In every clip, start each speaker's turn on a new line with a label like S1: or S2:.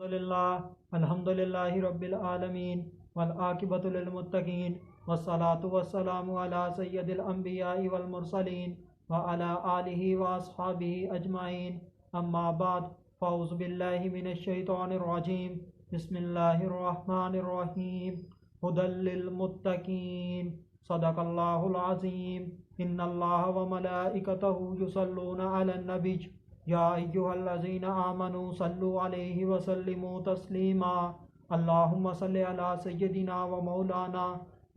S1: अल्हम्दुलिल्लाहि रब्बिल आलमीन वल आकिबतु लिल मुत्तकीन वस्सलातु वस्सलामु अला सय्यदिल अंबियाइ वल मुरसलीन व अला आलिहि व अस्हाबिहि अजमाइन अम्मा बाद फ़अऊज़ु बिल्लाहि मिनश शैतानिर रजीम बिस्मिल्लाहिर रहमानिर रहीम हुदल लिल मुत्तकीन सदक़ल्लाहुल अज़ीम इन्नल्लाहा व मलाइकतहु युसल्लूना अलन नबी या अय्युहल्लज़ीना आमनू सल्लु अलैहि व सल्लिमू तस्लीमा अल्लाहुम्मा सल्लि अला सय्यदिना व मौलाना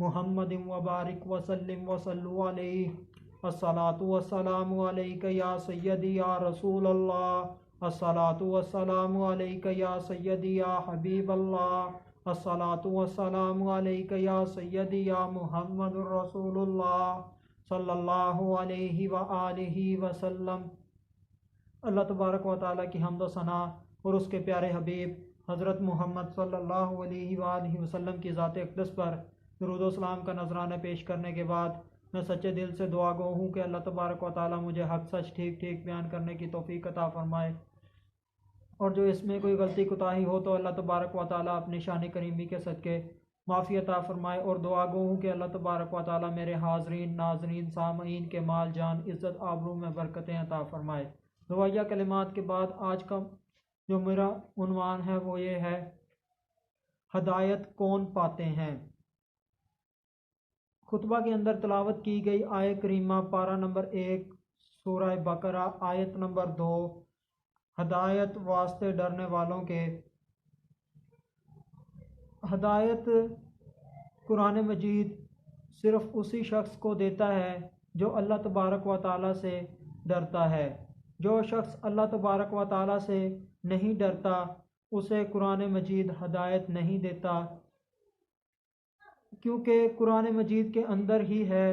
S1: मुहम्मदिन व बारिक व सल्लिम व सल्लु अलैहि अस्सलातु वस्सलामु अलैका या सय्यदी या रसूल अल्लाह अस्सलातु वस्सलामु अलैका या सय्यदी या हबीब अल्लाह अस्सलातु वस्सलामु अलैका या सय्यदी या मुहम्मदुर रसूलुल्लाह सल्लल्लाहु अलैहि व आलिहि वसल्लम। अल्लाह तबारक व तआला की हम्द व सना और उसके प्यारे हबीब हज़रत मोहम्मद सल्लल्लाहु अलैहि वसल्लम की ज़ात अक़दस पर दुरूद व सलाम का नजराना पेश करने के बाद मैं सच्चे दिल से दुआ गो हूँ कि अल्लाह तबारक व तआला मुझे हक़ सच ठीक ठीक बयान करने की तौफ़ीक़ अता फ़रमाए, और जो इसमें कोई गलती कोताही हो तो अल्लाह तबारक व तआला अपनी शान करीमी के सदक़े माफ़ी अता फ़रमाए। और दुआ गो हूँ कि अल्लाह तबारक व तआला मेरे हाज़रीन नाज़रीन सामईन के माल जान इज़्ज़त आबरू में बरकतें अता फ़रमाए। दुआया कलिमात के बाद आज का जो मेरा उन्वान है वो ये है, हदायत कौन पाते हैं। खुतबा के अंदर तिलावत की गई आय करीमा पारा नंबर 1 सूरह बकरा आयत नंबर 2, हदायत वास्ते डरने वालों के। हदायत कुरान मजीद सिर्फ़ उसी शख्स को देता है जो अल्लाह तबारक व तआला से डरता है। जो शख्स अल्लाह तबारक व तआला से नहीं डरता उसे कुरान मजीद हदायत नहीं देता, क्योंकि कुरान मजीद के अंदर ही है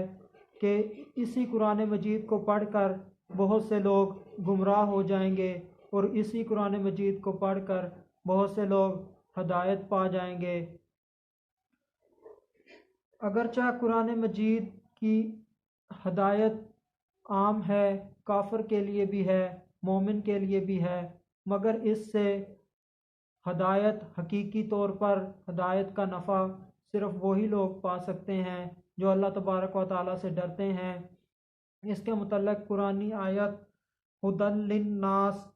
S1: कि इसी कुरान मजीद को पढ़कर बहुत से लोग गुमराह हो जाएंगे और इसी कुरान मजीद को पढ़कर बहुत से लोग हदायत पा जाएंगे। अगरचा कुरान मजीद की हदायत आम है, काफिर के लिए भी है, मोमिन के लिए भी है, मगर इससे हदायत हकीकी तौर पर हदायत का नफ़ा सिर्फ़ वही लोग पा सकते हैं जो अल्लाह तबारक व तआला से डरते हैं। इसके मुतल्लिक़ कुरानी आयत हुदल लिन्नास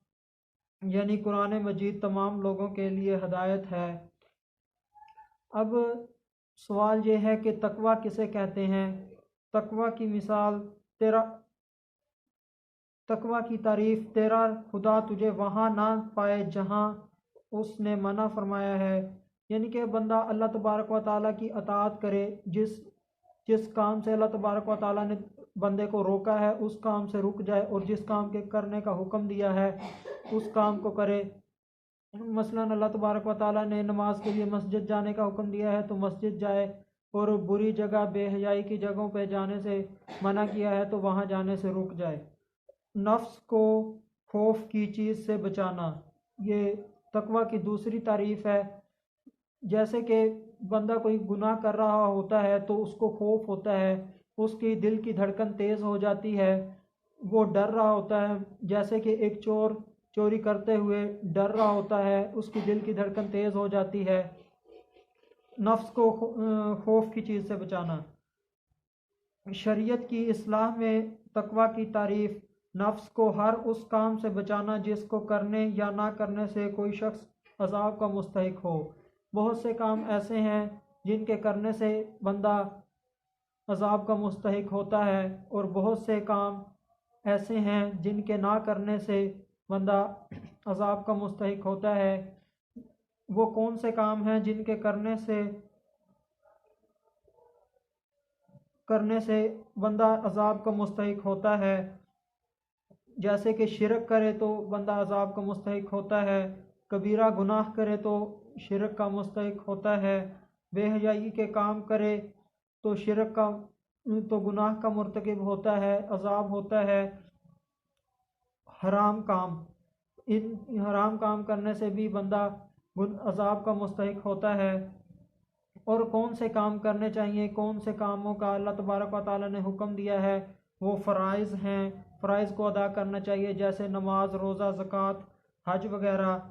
S1: यानी कुरान मजीद तमाम लोगों के लिए हदायत है। अब सवाल ये है कि तकवा किसे कहते हैं। तकवा की मिसाल तकवा की तारीफ़ तेरा खुदा तुझे वहाँ ना पाए जहाँ उसने मना फरमाया है, यानी कि बंदा अल्लाह तबारक व तआला की अताअत करे, जिस काम से अल्लाह तबारक व तआला ने बंदे को रोका है उस काम से रुक जाए और जिस काम के करने का हुक्म दिया है उस काम को करे। मसलन अल्लाह तबारक व तआला ने नमाज के लिए मस्जिद जाने का हुक्म दिया है तो मस्जिद जाए, और बुरी जगह बेहयाई की जगहों पर जाने से मना किया है तो वहाँ जाने से रुक जाए। नफ्स को खौफ की चीज़ से बचाना, ये तकवा की दूसरी तारीफ़ है। जैसे कि बंदा कोई गुनाह कर रहा होता है तो उसको खौफ होता है, उसकी दिल की धड़कन तेज़ हो जाती है, वो डर रहा होता है। जैसे कि एक चोर चोरी करते हुए डर रहा होता है, उसकी दिल की धड़कन तेज़ हो जाती है। नफ्स को खौफ की चीज़ से बचाना। शरीयत की इस्लाह में तकवा की तारीफ़ नफ्स को हर उस काम से बचाना जिसको करने या ना करने से कोई शख्स अज़ाब का मुस्तहिक हो। बहुत से काम ऐसे हैं जिनके करने से बंदा अज़ाब का मुस्तहिक होता है, और बहुत से काम ऐसे हैं जिनके ना करने से बंदा अज़ाब का मुस्तहिक होता है। वो कौन से काम हैं जिनके करने से बंदा अज़ाब का मुस्तहिक होता है। जैसे कि शिरक करे तो बंदा अज़ाब का मुस्तहिक होता है, कबीरा गुनाह करे तो शिरक का मुस्तहिक होता है, बेहयाई के काम करे तो शिरक का तो गुनाह का मुर्तकिब होता है, अज़ाब होता है। हराम काम, इन हराम काम करने से भी बंदा अज़ाब का मुस्तहिक होता है। और कौन से काम करने चाहिए, कौन से कामों का अल्लाह तबारक व तआला ने हुक्म दिया है, वो फ़राइज़ हैं, फ़राइज़ को अदा करना चाहिए, जैसे नमाज, रोज़ा, ज़कात, हज वगैरह।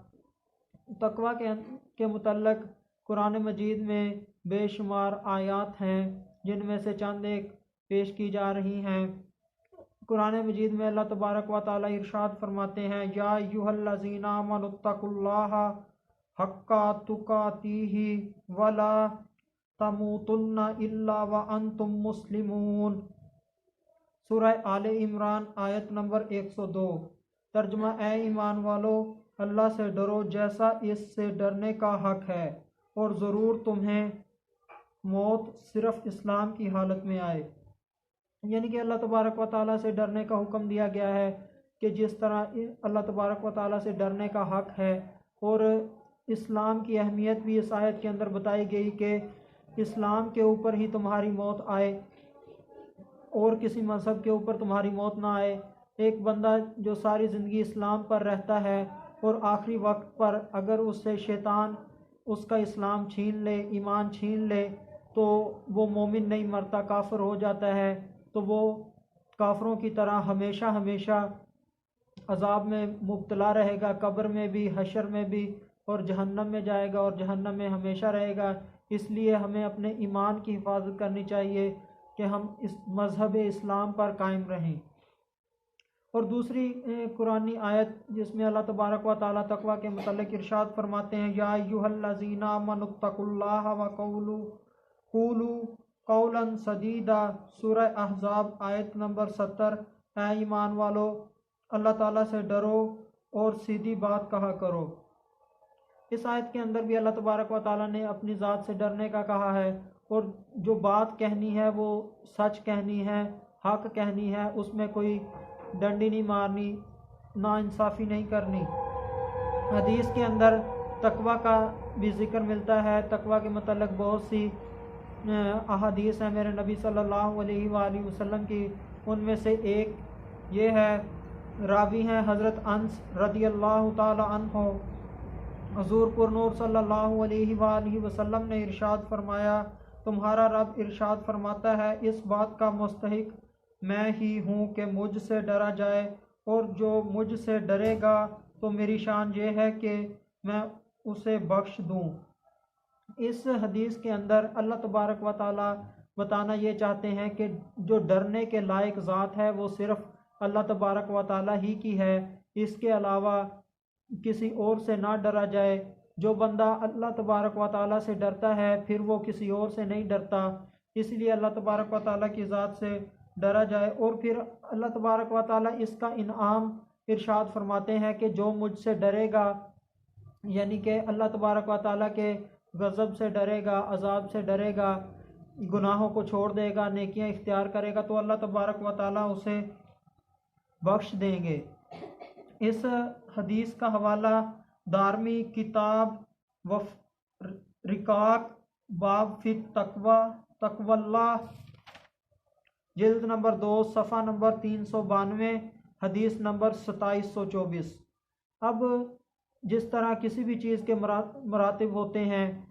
S1: तकवा के मुतल्लक कुरान मजीद में बेशुमार आयत हैं, जिनमें से चंद एक पेश की जा रही हैं। कुरान मजीद में अल्लाह तबारक व तआला इरशाद फरमाते हैं, या अय्युहल्लज़ीना आमनुत्तकुल्लाह हक्का तुकातिही वला तमूतुन्ना इल्ला व अंतुम मुस्लिमून। सूरह आले इमरान आयत नंबर 102। तर्जुमा, ए ईमान वालो, अल्लाह से डरो जैसा इससे डरने का हक है, और ज़रूर तुम्हें मौत सिर्फ इस्लाम की हालत में आए। यानी कि अल्लाह तबारक व तआला से डरने का हुक्म दिया गया है कि जिस तरह अल्लाह तबारक व तआला से डरने का हक है, और इस्लाम की अहमियत भी इस आयत के अंदर बताई गई कि इस्लाम के ऊपर ही तुम्हारी मौत आए और किसी मज़हब के ऊपर तुम्हारी मौत ना आए। एक बंदा जो सारी ज़िंदगी इस्लाम पर रहता है और आखिरी वक्त पर अगर उससे शैतान उसका इस्लाम छीन ले, ईमान छीन ले, तो वो मोमिन नहीं मरता, काफिर हो जाता है, तो वो काफिरों की तरह हमेशा हमेशा अजाब में मुब्तला रहेगा, कब्र में भी, हशर में भी, और जहन्नम में जाएगा और जहन्नम में हमेशा रहेगा। इसलिए हमें अपने ईमान की हिफाजत करनी चाहिए कि हम इस मज़हब इस्लाम पर कायम रहें। और दूसरी कुरानी आयत जिसमें अल्लाह तबारक व तआला तकवा के मुतल्लिक़ इरशाद फरमाते हैं, या अय्युहल्लज़ीना आमनुत्तकुल्लाह व कूलू कौलन सदीदा। सूरह अहज़ाब आयत नंबर 70। ऐ ईमान वालो, अल्लाह ताला से डरो और सीधी बात कहा करो। इस आयत के अंदर भी अल्लाह तबारक व तआला ने अपनी ज़ात से डरने का कहा है, और जो बात कहनी है वो सच कहनी है, हक कहनी है, उसमें कोई डंडी नहीं मारनी, ना इंसाफ़ी नहीं करनी। हदीस के अंदर तकवा का भी ज़िक्र मिलता है। तकवा के मतलब बहुत सी अहादीस है मेरे नबी सल्लल्लाहु अलैहि वसल्लम की। उनमें से एक ये है, रावी हैं हज़रत अनस रदियल्लाहु ताला अन्हु, हुज़ूर पुरनूर सल्लल्लाहु अलैहि वसल्लम ने इरशाद फरमाया, तुम्हारा रब इरशाद फरमाता है, इस बात का मुस्तहिक मैं ही हूँ कि मुझसे डरा जाए, और जो मुझसे डरेगा तो मेरी शान ये है कि मैं उसे बख्श दूँ। इस हदीस के अंदर अल्लाह तबारक व तआला बताना ये चाहते हैं कि जो डरने के लायक ज़ात है वो सिर्फ़ अल्लाह तबारक व तआला ही की है, इसके अलावा किसी और से ना डरा जाए। जो बंदा अल्लाह तबारक व तआला से डरता है फिर वो किसी और से नहीं डरता, इसलिए अल्लाह तबारक व तआला की ज़ात से डरा जाए। और फिर अल्लाह तबारक व तआला इसका इनाम इरशाद फरमाते हैं कि जो मुझसे डरेगा, यानी कि अल्लाह तबारक व तआला के गज़ब से डरेगा, अजाब से डरेगा, गुनाहों को छोड़ देगा, नेकियां इख्तियार करेगा, तो अल्लाह तबारक व तआला उसे बख्श देंगे। इस हदीस का हवाला दारमी किताब व रिकाक बाब फित तकवा तकवल्लाह जिल्द नंबर 2 सफ़ा नंबर 392 हदीस नंबर 2724। अब जिस तरह किसी भी चीज़ के मरातिब होते हैं,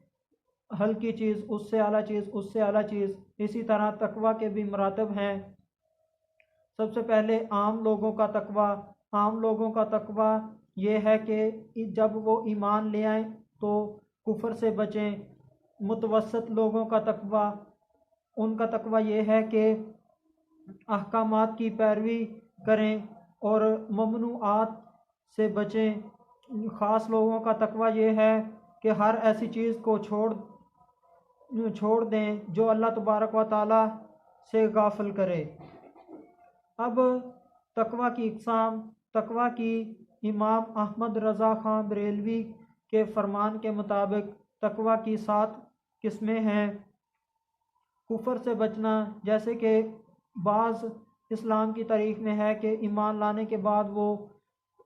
S1: हल्की चीज़ उससे आला चीज़ उससे आला चीज़, इसी तरह तकवा के भी मरातब हैं। सबसे पहले आम लोगों का तकवा। आम लोगों का तकवा ये है कि जब वो ईमान ले आएँ तो कुफर से बचें। मुतवसत लोगों का तकवा, उनका तकवा ये है कि अहकामात की पैरवी करें और ममनुआत से बचें। ख़ास लोगों का तकवा ये है कि हर ऐसी चीज़ को छोड़ दें जो अल्लाह तबारक व तआला से गाफिल करे। अब तकवा की इक़साम। तकवा की इमाम अहमद रज़ा ख़ान बरेलवी के फरमान के मुताबिक तकवा की 7 किस्में हैं। कुफर से बचना, जैसे कि बाज़ इस्लाम की तारीख़ में है कि ईमान लाने के बाद वो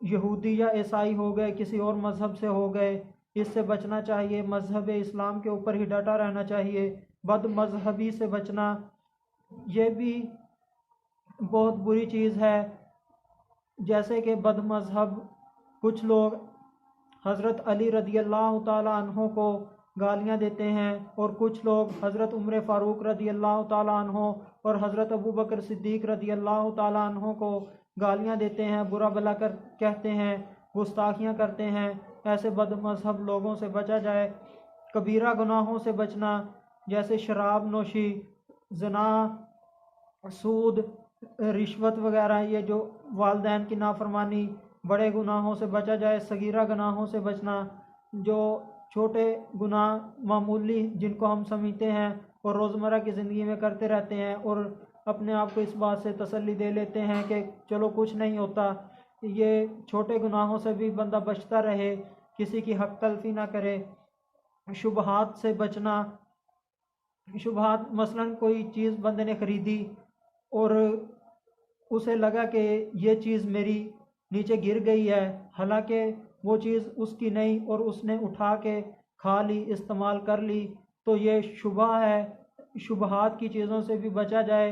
S1: यहूदी या ईसाई हो गए, किसी और मज़हब से हो गए, इससे बचना चाहिए। मज़हब इस्लाम के ऊपर ही डटा रहना चाहिए। बद मज़हबी से बचना, ये भी बहुत बुरी चीज़ है। जैसे कि बद मज़हब कुछ लोग हज़रत अली रदियल्लाहु ताला अन्हो को गालियाँ देते हैं, और कुछ लोग हज़रत उमर फ़ारूक रदियल्लाहु ताला अन्हो और हज़रत अबू बकर सिद्दीक़ रदियल्लाहु ताला अन्हो को गालियाँ देते हैं, बुरा भला कहते हैं, गुस्ताखियाँ करते हैं। ऐसे बदमज़हब लोगों से बचा जाए। कबीरा गुनाहों से बचना जैसे शराब नोशी, ज़ना, सूद, रिश्वत वगैरह, ये जो वालदैन की नाफरमानी, बड़े गुनाहों से बचा जाए। सगीरा गुनाहों से बचना, जो छोटे गुनाह मामूली जिनको हम समझते हैं और रोज़मर्रा की ज़िंदगी में करते रहते हैं और अपने आप को इस बात से तसल्ली दे लेते हैं कि चलो कुछ नहीं होता। ये छोटे गुनाहों से भी बंदा बचता रहे, किसी की हक तलफी ना करे। शुबहात से बचना, शुबहात मसलन कोई चीज़ बंदे ने ख़रीदी और उसे लगा कि ये चीज़ मेरी नीचे गिर गई है, हालांकि वो चीज़ उसकी नहीं और उसने उठा के खा ली, इस्तेमाल कर ली, तो ये शुबह है। शुबहात की चीज़ों से भी बचा जाए,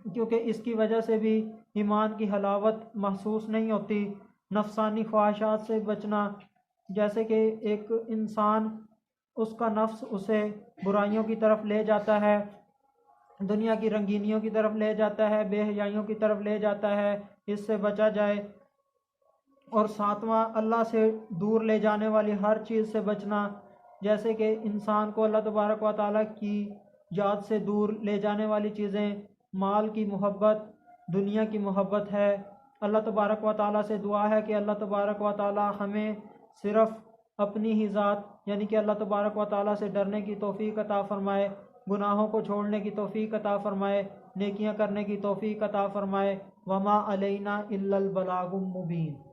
S1: क्योंकि इसकी वजह से भी ईमान की हलावत महसूस नहीं होती। नफसानी ख्वाहिशात से बचना, जैसे कि एक इंसान, उसका नफ्स उसे बुराइयों की तरफ ले जाता है, दुनिया की रंगीनियों की तरफ ले जाता है, बेहयाइयों की तरफ ले जाता है, इससे बचा जाए। और सातवां, अल्लाह से दूर ले जाने वाली हर चीज़ से बचना, जैसे कि इंसान को अल्लाह तबारक व तआला की याद से दूर ले जाने वाली चीज़ें, माल की मोहब्बत, दुनिया की मोहब्बत है। अल्लाह तबारक व तआला से दुआ है कि अल्लाह तबारक व तआला हमें सिर्फ़ अपनी ही ज़ात यानी कि अल्लाह तबारक व तआला से डरने की तौफ़ीक अता फ़रमाए, गुनाहों को छोड़ने की तौफ़ीक अता फ़रमाए, नेकियां करने की तौफ़ीक अता फ़रमाए। वमा अलैना इल्लल बलागुम मुबीन।